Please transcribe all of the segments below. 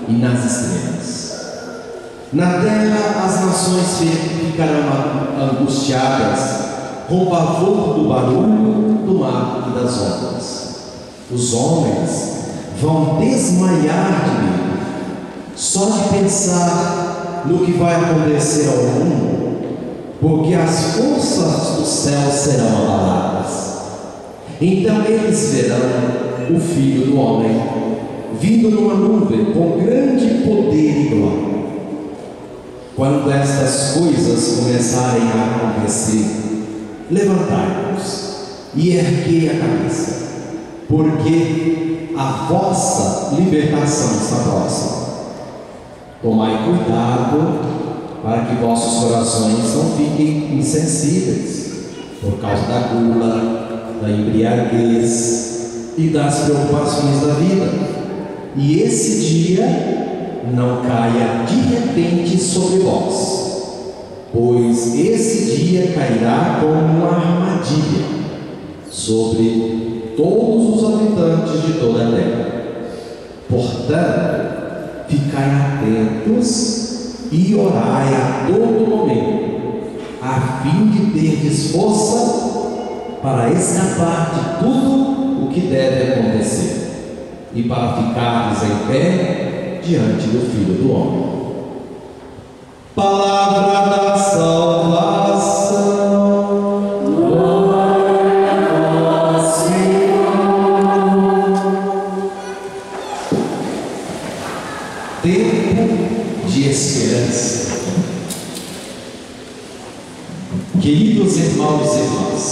e nas estrelas. Na terra as nações ficarão angustiadas com pavor do barulho do mar e das ondas. Os homens vão desmaiar de medo, só de pensar no que vai acontecer ao mundo, porque as forças do céu serão abaladas. Então eles verão o Filho do Homem vindo numa nuvem com grande poder e glória. Quando estas coisas começarem a acontecer, levantai-vos e erguei a cabeça, porque a vossa libertação está próxima. Tomai cuidado para que vossos corações não fiquem insensíveis por causa da gula, da embriaguez e das preocupações da vida, e esse dia não caia de repente sobre vós, pois esse dia cairá como uma armadilha sobre todos os habitantes de toda a terra. Portanto, ficai atentos e orai a todo momento, a fim de terdes força para escapar de tudo o que deve acontecer e para ficardes em pé diante do Filho do Homem. Palavra da salvação. Glória a vós, Senhor. Tempo de esperança. Queridos irmãos e irmãs,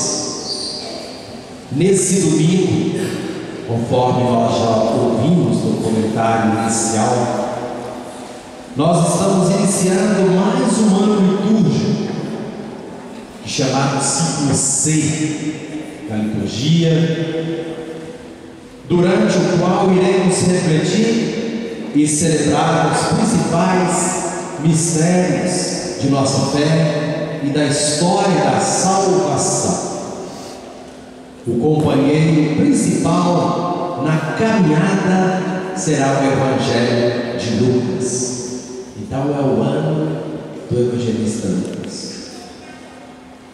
nesse domingo, conforme nós já ouvimos no comentário inicial, nós estamos iniciando mais um ano litúrgico, chamado ciclo C da liturgia, durante o qual iremos refletir e celebrar os principais mistérios de nossa fé e da história da salvação. O companheiro principal na caminhada será o Evangelho de Lucas. Então é o ano do evangelista Lucas.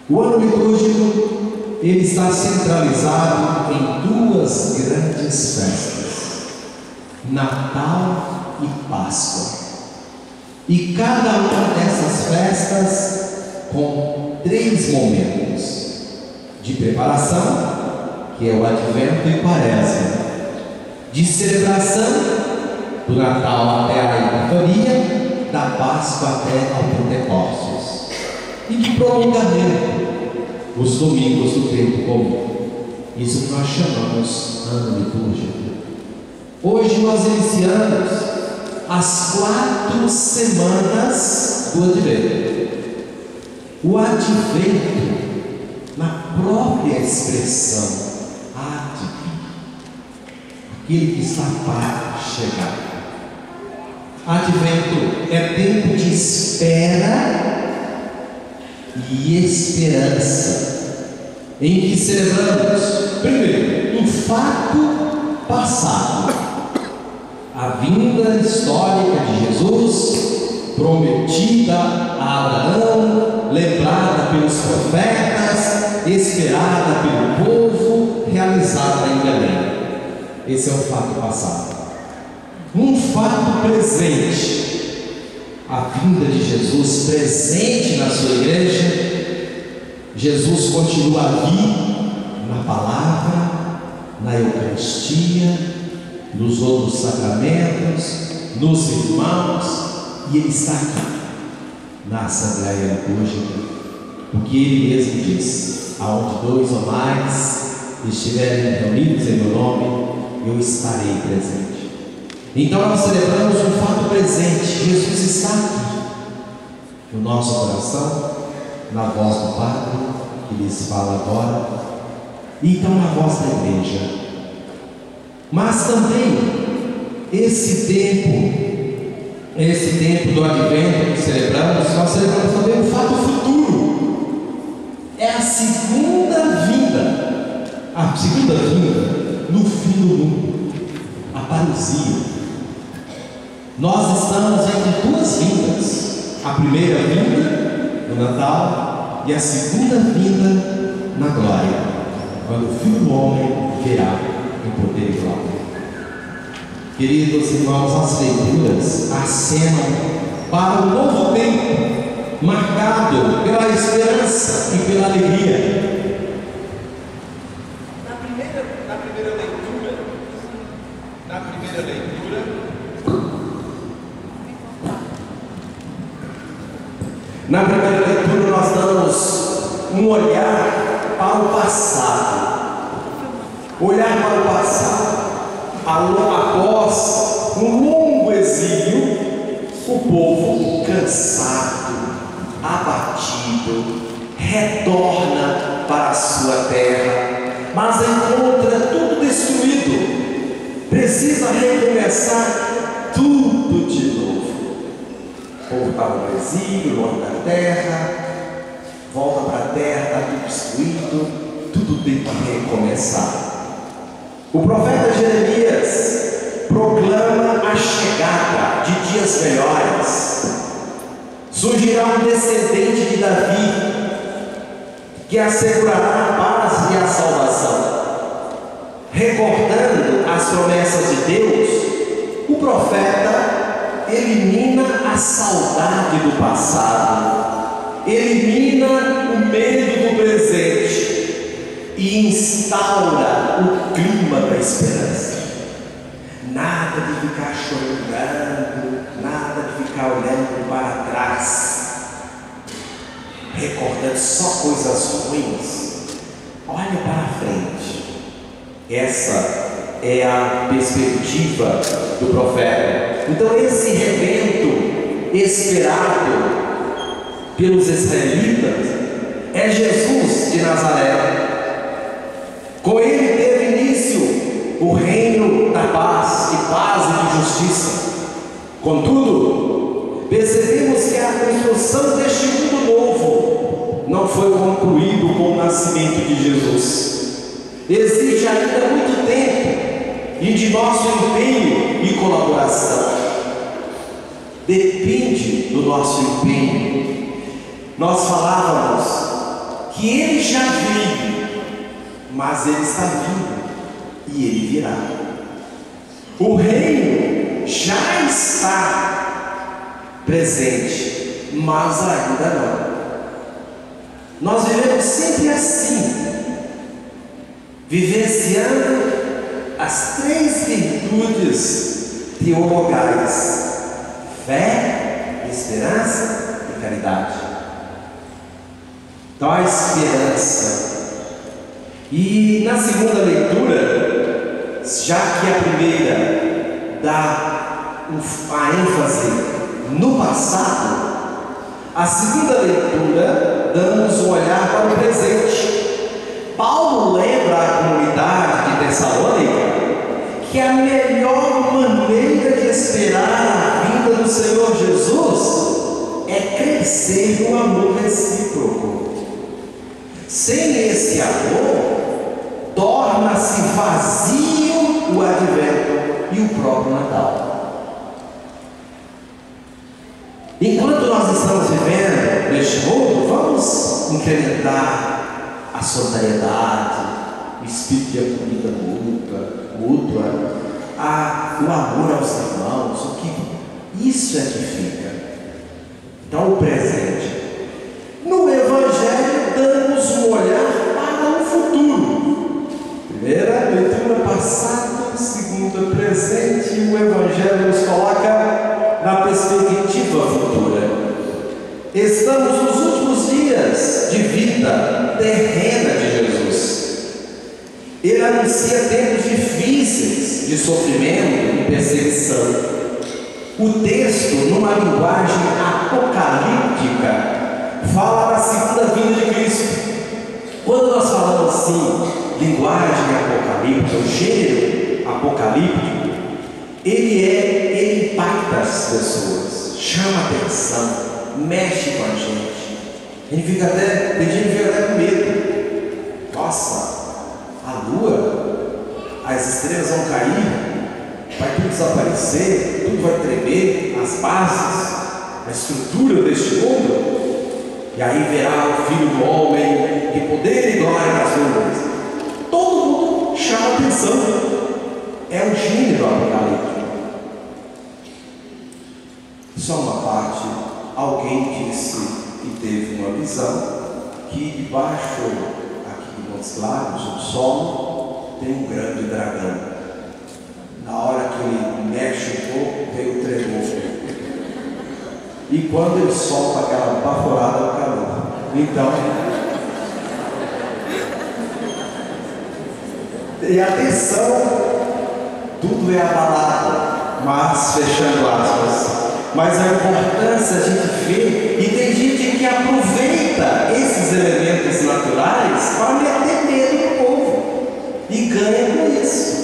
O ano litúrgico, ele está centralizado em duas grandes festas: Natal e Páscoa. E cada uma dessas festas com 3 momentos de preparação, que é o Advento e Quaresma, de celebração do Natal até a Epifania, da Páscoa até ao Pentecostes, e de prolongamento, os domingos do tempo comum. Isso que nós chamamos ano litúrgico. Hoje nós iniciamos as 4 semanas do Advento. O Advento, na própria expressão advento, aquele que está para chegar. Advento é tempo de espera e esperança, em que celebramos, primeiro, um fato passado, a vinda histórica de Jesus, prometida a Abraão, lembrada pelos profetas, esperada pelo povo, realizada em Belém. Esse é o fato passado. Um fato presente, a vinda de Jesus presente na sua igreja. Jesus continua ali na palavra, na Eucaristia, nos outros sacramentos, nos irmãos, e Ele está aqui na Assembleia Litúrgica, porque Ele mesmo diz: aonde 2 ou mais estiverem reunidos em meu nome, eu estarei presente. Então nós celebramos um fato presente: Jesus está aqui no nosso coração, na voz do Padre que lhes fala agora, e então na voz da igreja. Mas também esse tempo do Advento que celebramos, nós celebramos também um fato futuro. É a segunda vinda no fim do mundo, a parousia. Nós estamos entre duas vindas: a primeira vinda no Natal e a segunda vinda na glória, quando o Filho do Homem virá em poder e glória. Queridos irmãos, as leituras acenam para um novo tempo, marcado pela esperança e pela alegria. Na primeira leitura nós damos um olhar para o passado. Olhar para o passado. Após um longo exílio, o povo cansado, abatido, retorna para a sua terra, mas encontra tudo destruído. Precisa recomeçar tudo de novo. O povo estava no exílio, longe da terra, volta para a terra, está tudo destruído, tudo tem que recomeçar. O profeta Jeremias proclama a chegada de dias melhores. Surgirá um descendente de Davi que assegurará a paz e a salvação. Recordando as promessas de Deus, o profeta elimina a saudade do passado, elimina o medo do presente e instaura o clima da esperança. Nada de ficar chorando, nada de ficar olhando para trás, recordando só coisas ruins. Olha para frente. Essa é a perspectiva do profeta. Então esse rebento esperado pelos israelitas é Jesus de Nazaré. Com ele teve início o reino da paz e de justiça. Contudo, percebemos que a construção deste mundo novo não foi concluído com o nascimento de Jesus. Exige ainda muito tempo e de nosso empenho e colaboração. Depende do nosso empenho. Nós falávamos que ele já veio, mas ele está vindo e ele virá. O reino já está presente, mas ainda não. Nós vivemos sempre assim, vivenciando as três virtudes teologais: fé, esperança e caridade. Então a esperança. E na segunda leitura, já que a primeira dá a ênfase no passado, a segunda leitura damos um olhar para o presente. Paulo lembra à comunidade de Tessalônica que a melhor maneira de esperar a vinda do Senhor Jesus é crescer no amor recíproco. Sem esse amor, torna-se vazio o advento e o próprio Natal. Enquanto nós estamos vivendo neste mundo, vamos incrementar a solidariedade, o espírito de acolhida mútua, o amor aos irmãos. Isso é que fica. Então, o presente. No Evangelho, damos um olhar para o futuro. Primeira leitura, passado. Segunda, presente. E o Evangelho nos coloca na perspectiva futura. Estamos nos últimos dias de vida terrena de Jesus. Ele anuncia tempos difíceis de sofrimento e perseguição. O texto, numa linguagem apocalíptica, fala da segunda vinda de Cristo. Quando nós falamos assim, linguagem apocalíptica, o gênero apocalíptico, ele impacta as pessoas, chama atenção, mexe com a gente. A gente fica até com medo. Nossa, a lua, as estrelas vão cair, vai tudo desaparecer, tudo vai tremer, as bases, a estrutura deste mundo, e aí verá o Filho do Homem de poder e glória nas nuvens. Todo mundo chama atenção. É o gênero apocalíptico. Só uma parte. Alguém disse que teve uma visão que debaixo aqui de Montes Claros, no solo, tem um grande dragão. Na hora que ele mexe um pouco, tem o tremor. E quando ele solta aquela baforada, é o calor. Então, e atenção, tudo é abalado, mas fechando aspas. Mas a importância a gente vê, e tem gente que aproveita esses elementos naturais para meter medo no povo e ganha com isso.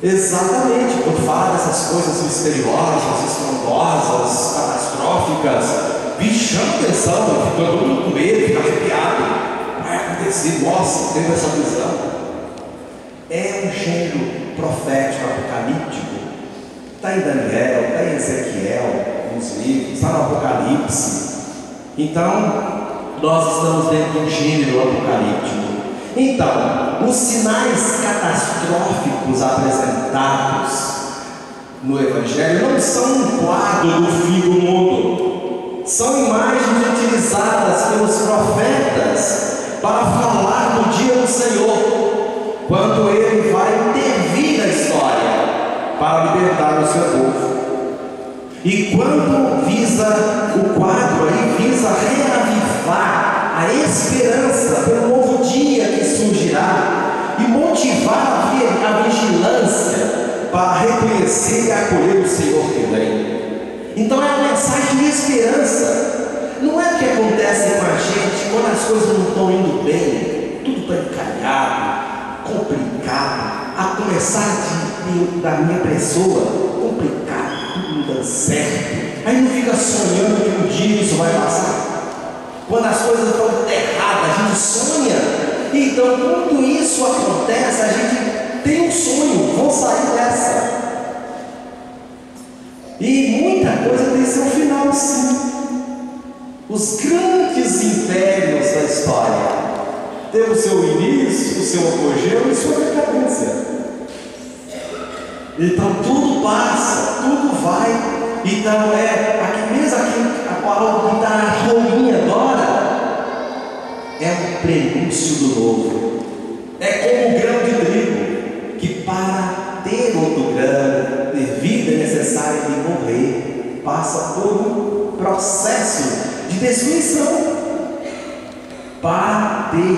Exatamente, quando fala dessas coisas misteriosas, estrondosas, catastróficas, bicho, chama atenção, fica todo mundo com medo, fica arrepiado. Vai acontecer, nossa, teve essa visão. É um gênero profético, apocalíptico. Está em Daniel, está em Ezequiel, nos livros, está no Apocalipse. Então, nós estamos dentro de um gênero apocalíptico. Então, os sinais catastróficos apresentados no Evangelho não são um quadro do fim do mundo, são imagens utilizadas pelos profetas para falar do dia do Senhor, quando Ele vai intervir na história para libertar o seu povo. E quando visa o quadro aí, visa reavivar a esperança pelo novo dia que surgirá e motivar a vigilância para reconhecer e acolher o Senhor que vem. Então é uma mensagem de esperança. Não é o que acontece com a gente quando as coisas não estão indo bem, tudo está encalhado, complicado, a começar da minha pessoa, complicado, tudo não dando certo. Aí não fica sonhando que um dia isso vai passar. Quando as coisas estão erradas, a gente sonha. Então, quando isso acontece, a gente tem um sonho, vou sair dessa. E muita coisa tem seu final, sim. Os grandes impérios da história têm o seu início, o seu apogeu e sua decadência. Então tudo passa, tudo vai. Então aqui mesmo, a palavra que está na rolinha agora, é um prenúncio do novo. É como o grão de trigo, que para ter outro grão, ter vida é necessário de morrer, passa por um processo de destruição para ter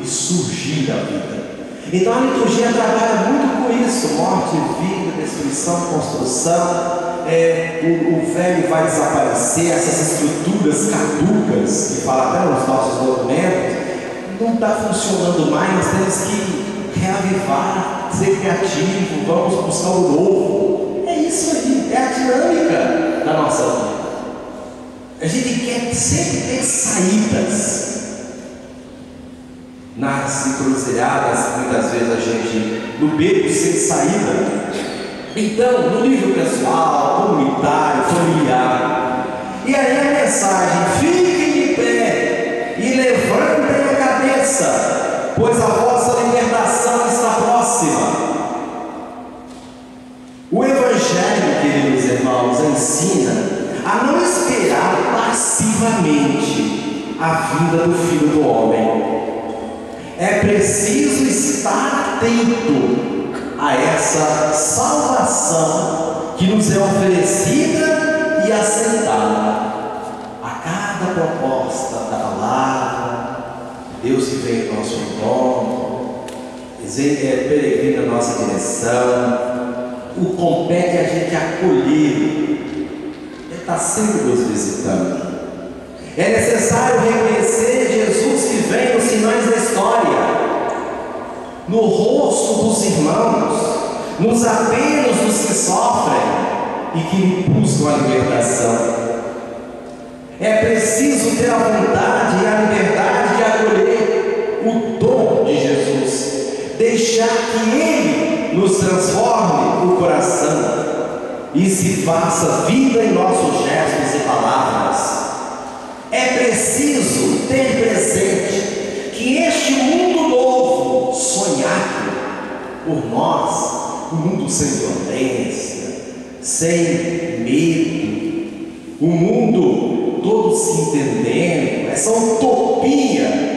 e surgir a vida. Então a liturgia trabalha muito com isso: morte, vida, destruição, construção. O velho vai desaparecer, essas estruturas caducas que fala até nos nossos documentos, não está funcionando mais. Nós temos que reavivar, ser criativo, vamos buscar o novo. É isso aí, é a dinâmica da nossa vida. A gente quer sempre ter saídas. Nas encruzilhadas, muitas vezes a gente no beco sem saída. Então, no nível pessoal, comunitário, familiar. E aí a mensagem: fiquem de pé e levantem a cabeça, pois a vossa libertação está próxima. O Evangelho, queridos irmãos, ensina a não esperar passivamente a vinda do Filho do Homem. É preciso estar atento a essa salvação que nos é oferecida e aceitada. A cada proposta da palavra, Deus que vem em nosso encontro, peregrina na nossa direção, o compete a gente acolher. Ele está sempre nos visitando. É necessário reconhecer Jesus que vem nos sinais da história, no rosto dos irmãos, nos apelos dos que sofrem e que buscam a libertação. É preciso ter a vontade e a liberdade de acolher o dom de Jesus, deixar que Ele nos transforme o coração. e se faça vida em nossos gestos e palavras. É preciso ter presente que este mundo novo, sonhado por nós, um mundo sem violência, sem medo, um mundo todo se entendendo, essa utopia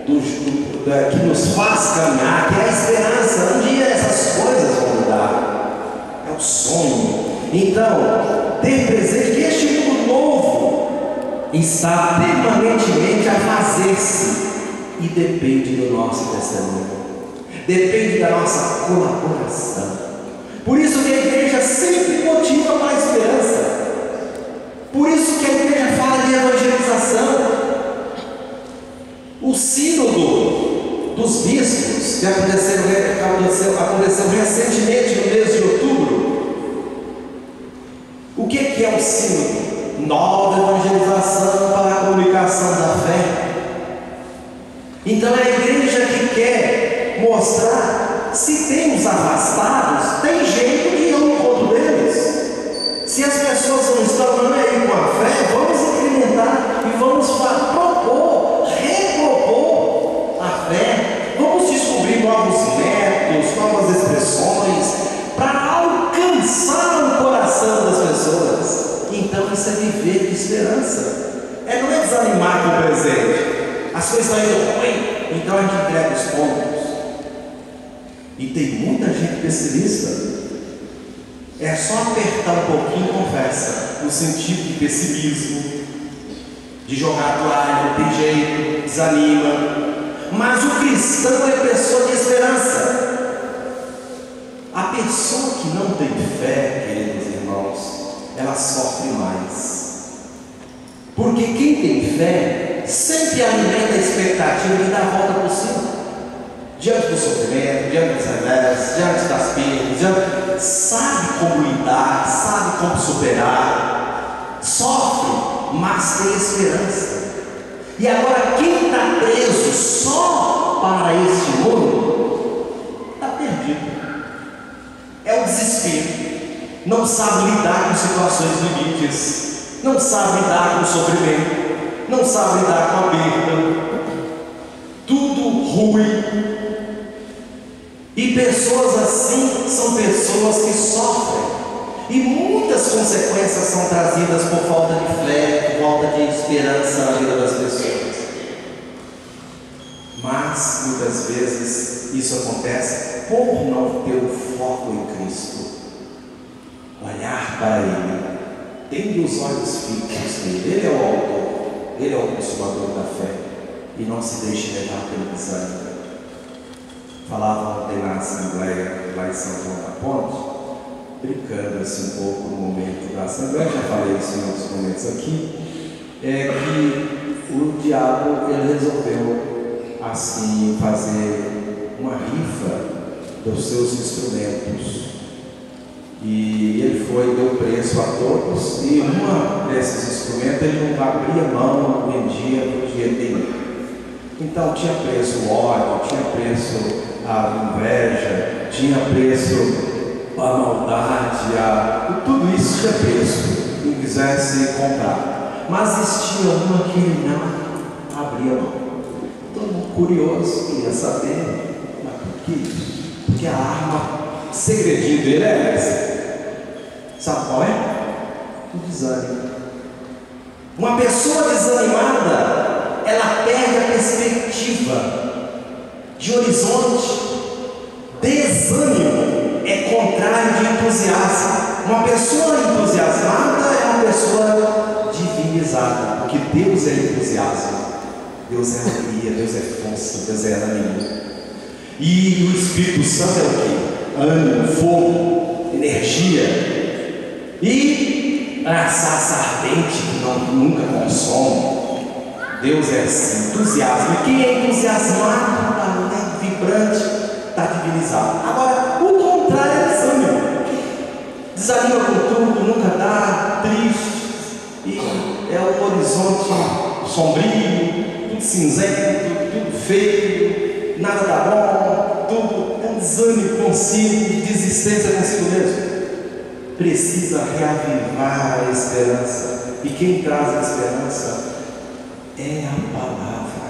que nos faz caminhar, que é a esperança. Um dia essas coisas vão mudar, é o sonho. Então, ter presente que este mundo novo está permanentemente a fazer-se e depende do nosso testemunho, depende da nossa colaboração. Por isso que a igreja sempre motiva para a esperança, por isso que a igreja fala de evangelização. O sínodo dos bispos, que aconteceu recentemente no mês de outubro. O que é o sínodo? Nova evangelização para a comunicação da fé. Então é a igreja que quer mostrar, se tem os afastados, tem jeito de ir ao encontro deles. Se as pessoas não estão aí com a fé, vamos incrementar e vamos propor, repropor a fé. Vamos descobrir novos métodos, novas expressões, para alcançar o coração das pessoas. Então isso é viver de esperança. Não é desanimar com o presente. As coisas estão indo ruim, então a gente entrega os pontos. E tem muita gente pessimista. É só apertar um pouquinho e confessa, no sentido de pessimismo, de jogar a toalha, não tem jeito, desanima. Mas o cristão é pessoa de esperança. A pessoa que não tem fé, queridos irmãos, ela sofre mais. Porque quem tem fé sempre alimenta a expectativa de dar a volta por cima. Diante do sofrimento, diante dos revés, diante das perdas, sabe como lidar, sabe como superar, sofre, mas tem esperança. E agora quem está preso só para este mundo, está perdido. É o desespero, não sabe lidar com situações limites, não sabe lidar com o sofrimento, não sabe lidar com a perda, tudo ruim. E pessoas assim são pessoas que sofrem, e muitas consequências são trazidas por falta de fé, por falta de esperança na vida das pessoas. Mas muitas vezes isso acontece por não ter o foco em Cristo, olhar para Ele, tendo os olhos fixos nele. Ele é o autor, Ele é o consumador da fé, e não se deixe levar pelo desânimo. Falava ontem na Assembleia, lá em São João da Ponte, brincando assim um pouco no momento da Assembleia, já falei isso em outros momentos aqui, é que o diabo ele resolveu assim fazer uma rifa dos seus instrumentos. E ele deu preço a todos, e uma desses instrumentos ele não abria mão, não vendia, podia ter. Então tinha preço o ódio, tinha preço a inveja, tinha preço a maldade, tudo isso tinha preço, quem quisesse comprar. Mas existia uma que ele não abria mão. Todo mundo curioso, queria saber, mas por que isso? Porque a arma, o segredinho dele é essa. Sabe qual é? O desânimo. Uma pessoa desanimada, ela perde a perspectiva de horizonte. Desânimo é contrário de entusiasmo. Uma pessoa entusiasmada é uma pessoa divinizada, porque Deus é entusiasmo, Deus é alegria, Deus é força, Deus é ânimo. E o Espírito Santo é o quê? Ânimo, fogo, energia. E a sarça ardente que nunca consome. Deus é assim, entusiasmo. E quem é entusiasmado, está vibrante, está divinizado. Agora, o contrário é desânimo. Desanima com tudo, nunca dá, triste. E é um horizonte sombrio, tudo cinzento, tudo feio, nada dá bom, tudo é um desânimo consigo, desistência consigo mesmo. precisa reavivar a esperança. E quem traz a esperança é a palavra.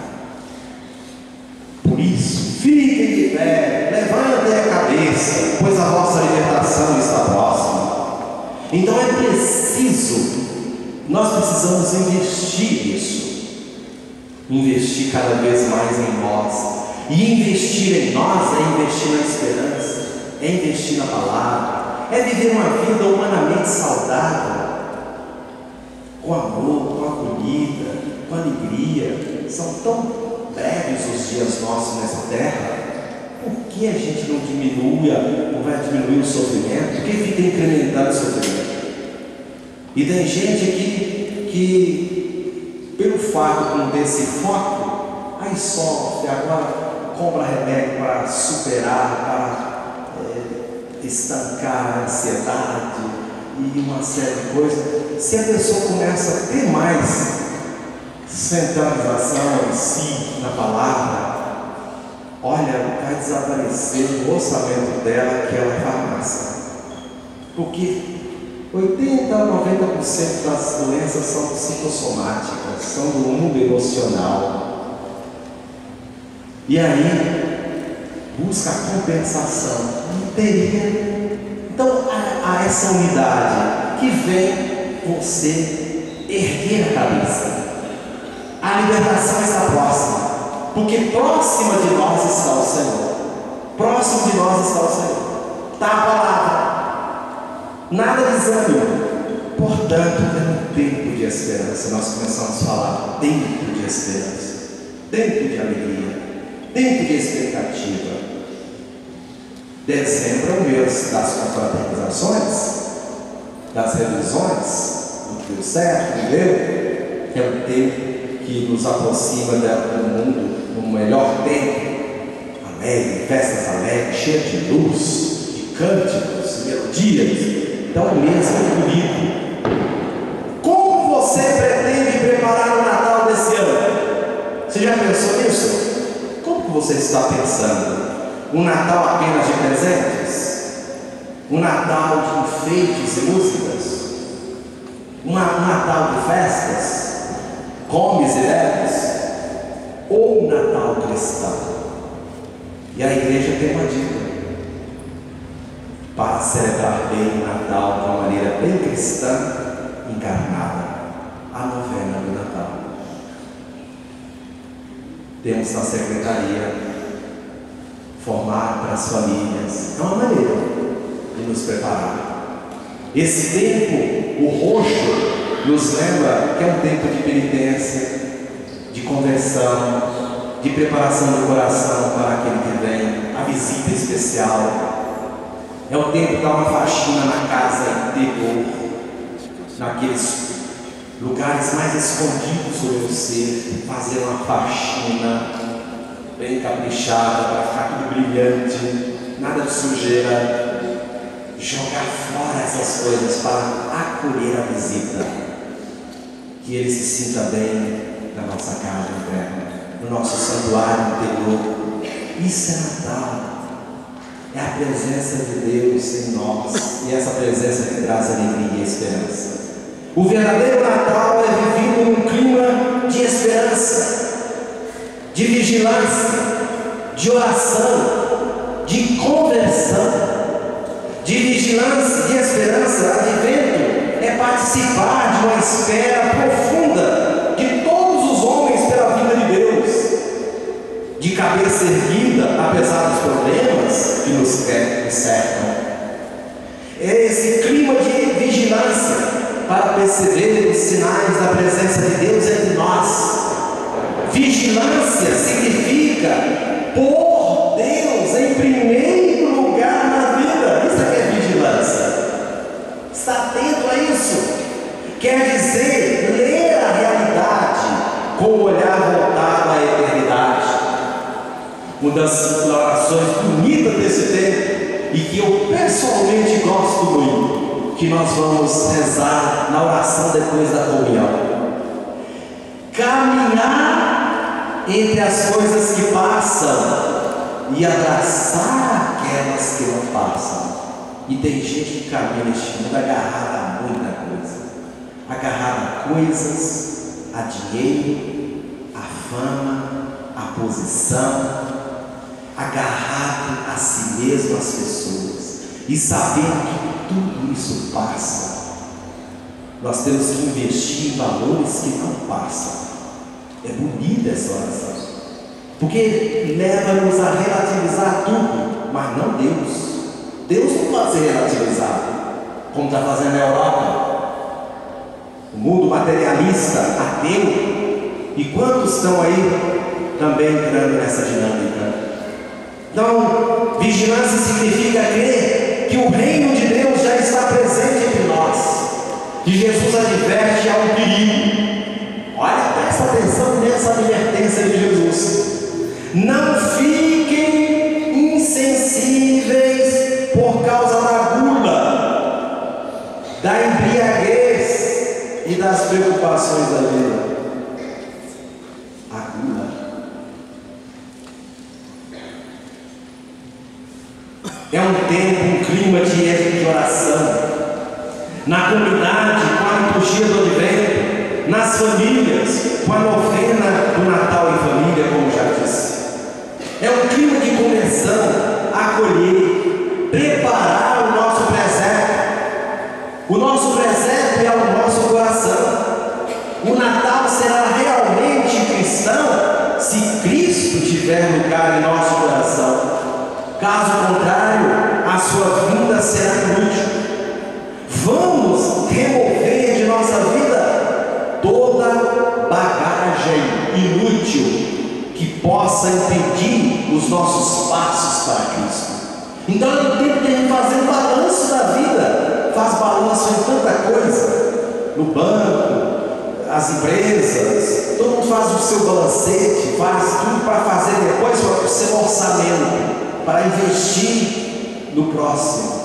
Por isso, fiquem de pé, levantem a cabeça, pois a vossa libertação está próxima. Então é preciso, nós precisamos investir nisso, investir cada vez mais em nós. E investir em nós é investir na esperança, é investir na palavra, é viver uma vida humanamente saudável, com amor, com acolhida, com alegria. São tão breves os dias nossos nessa terra. Por que a gente não diminui, não vai diminuir o sofrimento? Por que fica incrementando o sofrimento? E tem gente aqui que pelo fato desse foco, aí sofre, agora compra remédio para superar, para estancar a ansiedade e uma série de coisas. Se a pessoa começa a ter mais centralização em si, na palavra, olha, vai desaparecer o orçamento dela, que é a farmácia. Porque 80% a 90% das doenças são psicossomáticas, são do mundo emocional. E aí, busca a compensação. Então, há essa unidade que vem você erguer a cabeça. A libertação está próxima, porque próxima de nós está o Senhor. Próximo de nós está o Senhor. Está a palavra. Nada de desânimo. Portanto, é um tempo de esperança. Nós começamos a falar tempo de esperança, tempo de alegria, tempo de expectativa. Dezembro é o mês das confraternizações, das revisões, do que deu certo, não deu. É um tempo que nos aproxima do mundo, no melhor tempo, alegre, festas alegres, cheias de luz, de cânticos, de melodias. Então, mesmo bonito. Como você pretende preparar o Natal desse ano? Você já pensou nisso? Como que você está pensando? Um Natal apenas de presentes? Um Natal de enfeites e músicas? Um Natal de festas? Comes e bebes, ou um Natal cristão? E a igreja tem uma dica para celebrar bem o Natal de uma maneira bem cristã, encarnada: a novena do Natal. Temos na secretaria formar para as famílias, é uma maneira de nos preparar. Esse tempo, o roxo, nos lembra que é um tempo de penitência, de conversão, de preparação do coração para aquele que vem, a visita especial. É o tempo de dar uma faxina na casa interior, naqueles lugares mais escondidos do meu ser, fazer uma faxina bem caprichada para ficar tudo brilhante, nada de sujeira, jogar fora essas coisas para acolher a visita. Que ele se sinta bem na nossa casa interna, no nosso santuário interior. Isso é Natal, é a presença de Deus em nós, e essa presença que traz alegria e esperança. O verdadeiro Natal é vivido num clima de esperança, de vigilância, de oração, de conversão, de vigilância, de esperança. Advento é participar de uma espera profunda de todos os homens pela vinda de Deus, de cabeça erguida apesar dos problemas que nos cercam. É esse clima de vigilância para perceber os sinais da presença de Deus entre nós. Vigilância significa pôr Deus em primeiro lugar na vida. Isso aqui é vigilância. Está atento a isso. Quer dizer, ler a realidade com o olhar voltado à eternidade. Uma das orações bonitas desse tempo, e que eu pessoalmente gosto muito, que nós vamos rezar na oração depois da comunhão. Caminhar entre as coisas que passam e abraçar aquelas que não passam. E tem gente que caminha neste mundo agarrada a muita coisa, agarrada a coisas, a dinheiro, a fama, a posição, agarrado a si mesmo, as pessoas, e sabendo que tudo isso passa. Nós temos que investir em valores que não passam. É bonita essa oração, porque leva-nos a relativizar tudo, mas não Deus. Deus não pode ser relativizado, como está fazendo na Europa, o mundo materialista, ateu. E quantos estão aí também entrando nessa dinâmica? Então, vigilância significa crer que o reino de Deus já está presente entre nós. E Jesus adverte a um perigo. Olha, presta atenção nessa advertência de Jesus. Não fiquem insensíveis por causa da gula, da embriaguez e das preocupações da vida. A gula é um tempo, um clima de oração. Na comunidade, com a liturgia do advento, nas famílias, com a novena do Natal em família, como já disse. É um clima de conversão, acolher, preparar o nosso presépio. O nosso presépio é o nosso coração. O Natal será realmente cristão se Cristo tiver lugar em nosso coração. Caso contrário, a sua vinda será inútil. Vamos remover de nossa vida toda bagagem inútil que possa impedir os nossos passos para Cristo. Então ele tem que fazer um balanço da vida. Faz balanço em tanta coisa, no banco, as empresas, todo mundo faz o seu balancete, faz tudo para fazer depois o seu orçamento, para investir no próximo.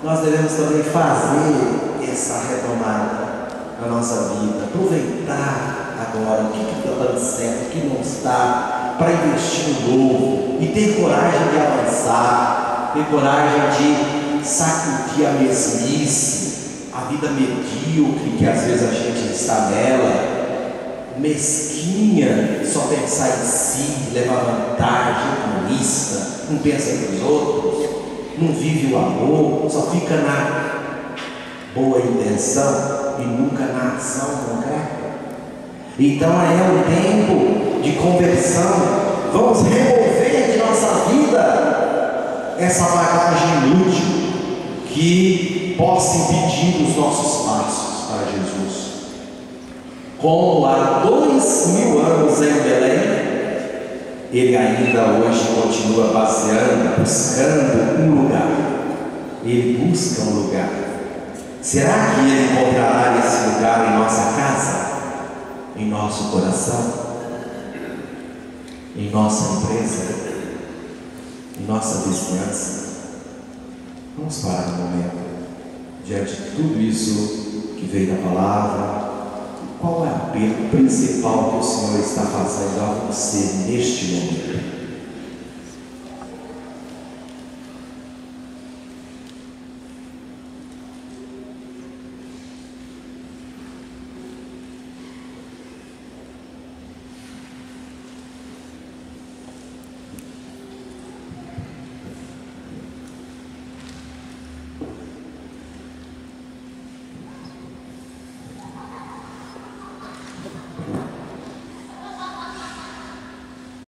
Nós devemos também fazer essa retomada na nossa vida, aproveitar agora o que está dando certo, o que não está, para investir no novo e ter coragem de avançar, ter coragem de sacudir a mesmice, a vida medíocre que às vezes a gente está nela, mesquinha, só pensar em si, levar vantagem, egoísta, não pensa nos outros, não vive o amor, só fica na boa intenção e nunca na ação concreta. Então é um tempo de conversão. Vamos remover de nossa vida essa bagagem inútil que possa impedir os nossos passos para Jesus. Como há 2000 anos em Belém, ele ainda hoje continua passeando, buscando um lugar. Ele busca um lugar. Será que ele encontrará esse lugar em nossa casa? Em nosso coração? Em nossa empresa? Em nossa vizinhança? Vamos parar um momento diante de tudo isso que veio da palavra. Qual é o apelo principal que o Senhor está fazendo a você neste momento?